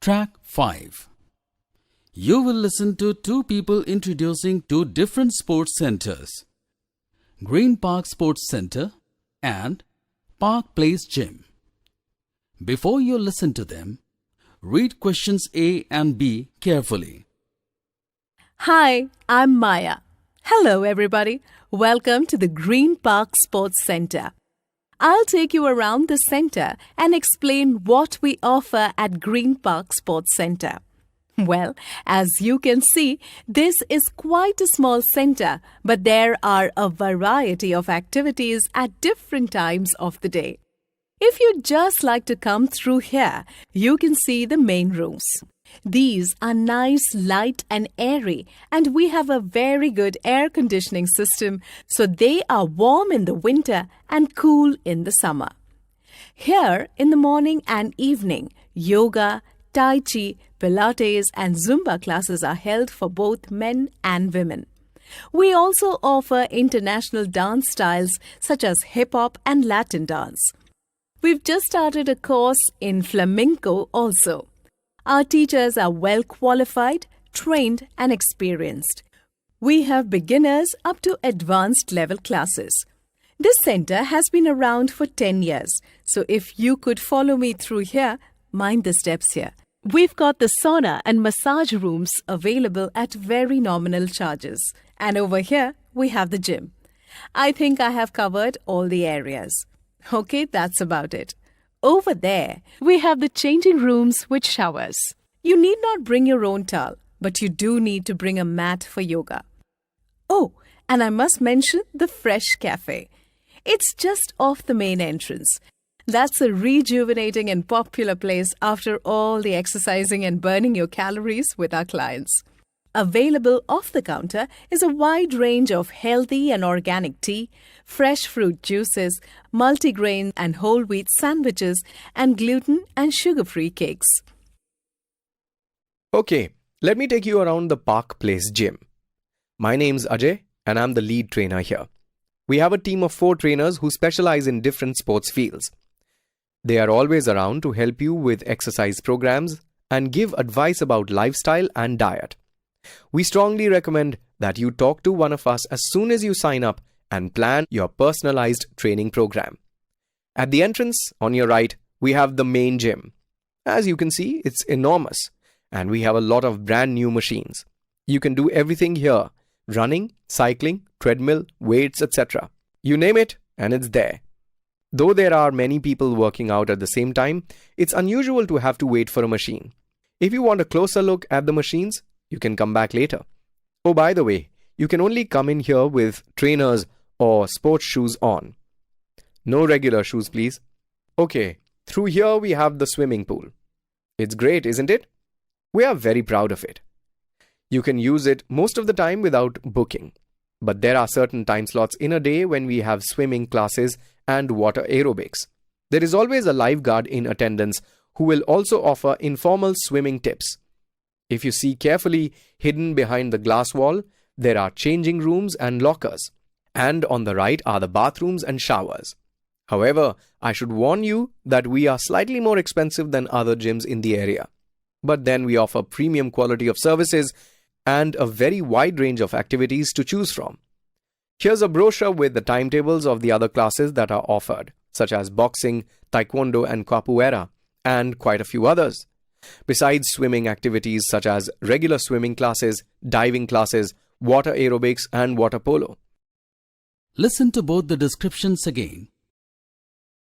Track 5. You will listen to two people introducing two different sports centers, Green Park Sports Center and Park Place Gym. Before you listen to them, read questions A and B carefully. Hi, I'm Maya. Hello, everybody. Welcome to the Green Park Sports Center. I'll take you around the center and explain what we offer at Green Park Sports Center. Well, as you can see, this is quite a small center, but there are a variety of activities at different times of the day. If you'd just like to come through here, you can see the main rooms. These are nice, light and airy, and we have a very good air conditioning system, so they are warm in the winter and cool in the summer. Here, in the morning and evening, yoga, Tai Chi, Pilates and Zumba classes are held for both men and women. We also offer international dance styles such as hip-hop and Latin dance. We've just started a course in flamenco also. Our teachers are well qualified, trained and experienced. We have beginners up to advanced level classes. This center has been around for 10 years, so if you could follow me through here, mind the steps here. We've got the sauna and massage rooms available at very nominal charges. And over here, we have the gym. I think I have covered all the areas. Okay, that's about it. Over there, we have the changing rooms with showers. You need not bring your own towel, but you do need to bring a mat for yoga. Oh, and I must mention the Fresh Cafe. It's just off the main entrance. That's a rejuvenating and popular place after all the exercising and burning your calories with our clients. Available off the counter is a wide range of healthy and organic tea, fresh fruit juices, multigrain and whole wheat sandwiches, and gluten and sugar-free cakes. Okay, let me take you around the Park Place Gym. My name's Ajay and I'm the lead trainer here. We have a team of 4 trainers who specialize in different sports fields. They are always around to help you with exercise programs and give advice about lifestyle and diet. We strongly recommend that you talk to one of us as soon as you sign up and plan your personalized training program. At the entrance, on your right, we have the main gym. As you can see, it's enormous and we have a lot of brand new machines. You can do everything here: running, cycling, treadmill, weights, etc. You name it and it's there. Though there are many people working out at the same time, it's unusual to have to wait for a machine. If you want a closer look at the machines, you can come back later. Oh, by the way, you can only come in here with trainers or sports shoes on. No regular shoes, please. Okay, through here we have the swimming pool. It's great, isn't it? We are very proud of it. You can use it most of the time without booking. But there are certain time slots in a day when we have swimming classes and water aerobics. There is always a lifeguard in attendance who will also offer informal swimming tips. If you see carefully, hidden behind the glass wall, there are changing rooms and lockers. And on the right are the bathrooms and showers. However, I should warn you that we are slightly more expensive than other gyms in the area. But then we offer premium quality of services and a very wide range of activities to choose from. Here's a brochure with the timetables of the other classes that are offered, such as boxing, taekwondo and capoeira, and quite a few others. Besides swimming activities such as regular swimming classes, diving classes, water aerobics and water polo. Listen to both the descriptions again